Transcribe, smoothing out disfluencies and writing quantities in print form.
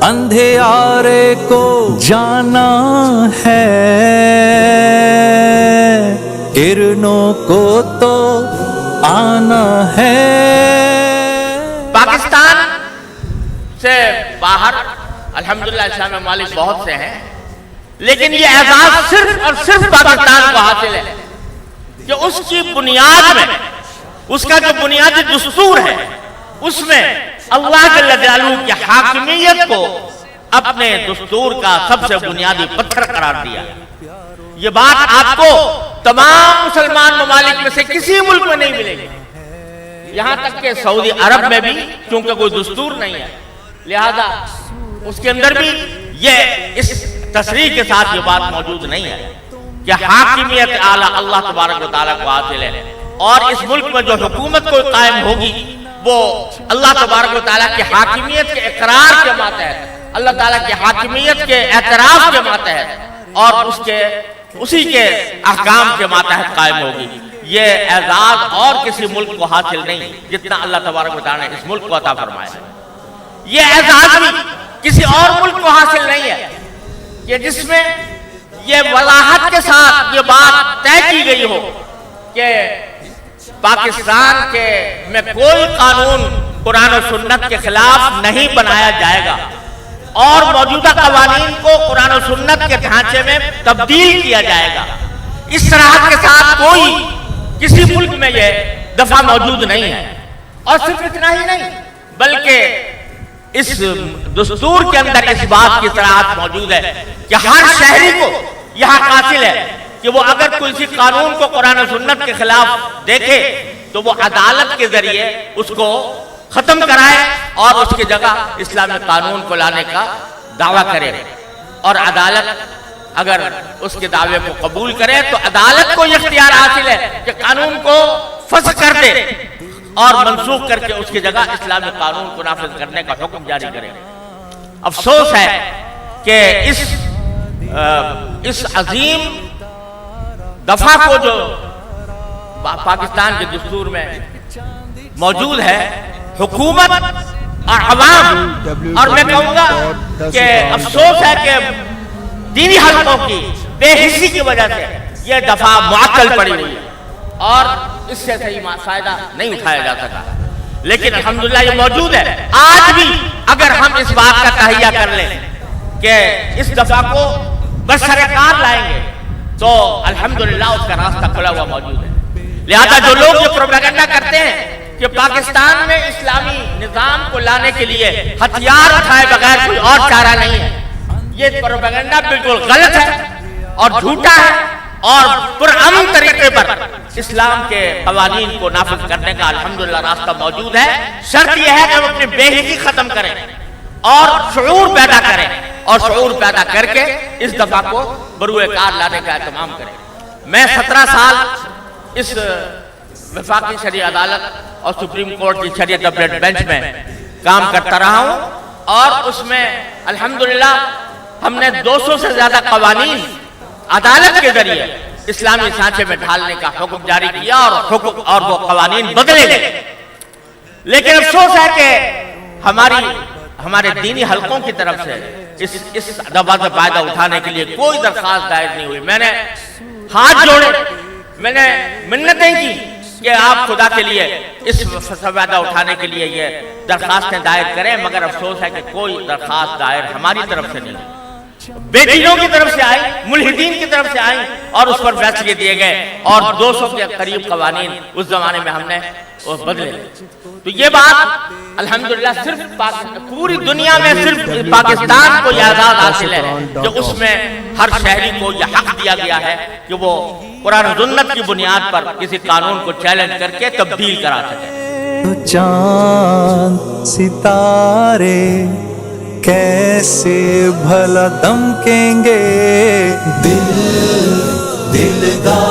اندھیارے کو جانا ہے، کرنوں کو تو آنا ہے۔ پاکستان سے باہر الحمدللہ اسلامی ممالک بہت سے ہیں، لیکن یہ اعزاز صرف اور صرف پاکستان کو حاصل ہے کہ اس کی بنیاد میں، اس کا جو بنیادی دستور ہے، اس میں اللہ جل جلالہ کی حاکمیت کو اپنے دستور کا سب سے بنیادی پتھر قرار دیا۔ یہ بات آپ کو تمام مسلمان ممالک میں سے کسی ملک میں نہیں ملے گی، یہاں تک کہ سعودی عرب میں بھی چونکہ کوئی دستور نہیں ہے، لہذا اس کے اندر بھی یہ اس تصریح کے ساتھ یہ بات موجود نہیں ہے کہ حاکمیت اعلیٰ اللہ تبارک و تعالیٰ کو حاصل ہے، اور اس ملک میں جو حکومت کو قائم ہوگی وہ اللہ تبارک و تعالیٰ کی حاکمیت کے اقرار کے ماتحت، اللہ تعالیٰ کی حاکمیت کے اعتراف کے ماتحت اور اسی کے احکام کے ماتحت قائم ہوگی۔ یہ اعزاز اور کسی ملک کو حاصل نہیں جتنا اللہ تبارک و تعالیٰ نے اس ملک کو عطا فرمایا ہے۔ یہ اعزاز بھی کسی اور ملک کو حاصل نہیں ہے کہ جس میں یہ وضاحت کے ساتھ یہ بات طے کی گئی ہو کہ پاکستان میں کوئی قانون قرآن و سنت کے خلاف نہیں بنایا جائے گا، اور موجودہ قوانین کو قرآن و سنت کے ڈھانچے میں تبدیل کیا جائے گا۔ اس صراحت کے ساتھ کوئی کسی ملک میں یہ دفعہ موجود نہیں ہے، اور صرف اتنا ہی نہیں بلکہ اس دستور کے اندر اس بات کی صراحت موجود ہے کہ ہر شہری کو یہ حق حاصل ہے کہ وہ اگر کسی قانون کو قرآن و سنت کے خلاف دیکھے تو وہ عدالت کے ذریعے اس کو ختم کرائے اور اس کی جگہ اسلامی قانون کو لانے کا دعویٰ کرے، اور عدالت اگر اس کے دعوے کو قبول کرے تو عدالت کو یہ اختیار حاصل ہے کہ قانون کو فسخ کر دے اور منسوخ کر کے اس کی جگہ اسلامی قانون کو نافذ کرنے کا حکم جاری کرے۔ افسوس ہے کہ اس عظیم دفعہ کو جو پاکستان کے دستور میں موجود ہے، حکومت اور عوام، اور میں کہوں گا کہ افسوس ہے کہ دینی حلقوں کی بے حسی کی وجہ سے یہ دفعہ معطل پڑی ہوئی ہے اور اس سے صحیح فائدہ نہیں اٹھایا جا سکا، لیکن الحمدللہ یہ موجود ہے۔ آج بھی اگر ہم اس بات کا تہیہ کر لیں کہ اس دفعہ کو برسر کار لائیں گے تو الحمدللہ اس کا راستہ کھلا ہوا موجود ہے۔ لہذا جو لوگ یہ پروپیگنڈا کرتے ہیں کہ پاکستان میں اسلامی نظام کو لانے کے لیے ہتھیار اٹھائے بغیر کوئی اور چارہ نہیں ہے، یہ پروپیگنڈا بالکل غلط ہے اور جھوٹا ہے، اور پرامن طریقے پر اسلام کے قوانین کو نافذ کرنے کا الحمدللہ راستہ موجود ہے۔ شرط یہ ہے کہ وہ اپنی بے حسی ختم کریں اور شعور پیدا کریں، اور شعور پیدا کر کے اس دفعہ کو بروئے کار لانے کا اہتمام کریں۔ میں 17 سال اس وفاقی شرعی عدالت اور سپریم کورٹ کی شریعت اپیلیٹ بینچ میں کام کرتا رہا ہوں، اور اس میں الحمدللہ ہم نے 200 سے زیادہ قوانین عدالت کے ذریعے اسلامی سانچے میں ڈھالنے کا حکم جاری کیا اور وہ قوانین بدلے گئے، لیکن افسوس ہے کہ ہمارے دینی حلقوں کی طرف سے اس دفعہ سے فائدہ اٹھانے کے لیے کوئی درخواست دائر نہیں ہوئی۔ میں نے ہاتھ جوڑے، میں نے منتیں کی کہ آپ خدا کے لیے اس فائدہ اٹھانے کے لیے یہ درخواستیں دائر کریں، مگر افسوس ہے کہ کوئی درخواست دائر ہماری طرف سے نہیں، بے دینوں کی طرف سے آئی، ملحدین کی طرف سے آئی، اور اس پر فیصلے دیے گئے، اور 200 کے قریب قوانین اس زمانے میں ہم نے بدلے۔ تو یہ بات الحمدللہ صرف پوری دنیا میں صرف پاکستان کو یہ اعزاز حاصل ہے کہ اس میں ہر شہری کو یہ حق دیا گیا ہے کہ وہ قرآن و سنت کی بنیاد پر کسی قانون کو چیلنج کر کے تبدیل کرا سکے۔ چاند ستارے کیسے بھلا دمکیں گے، دلدار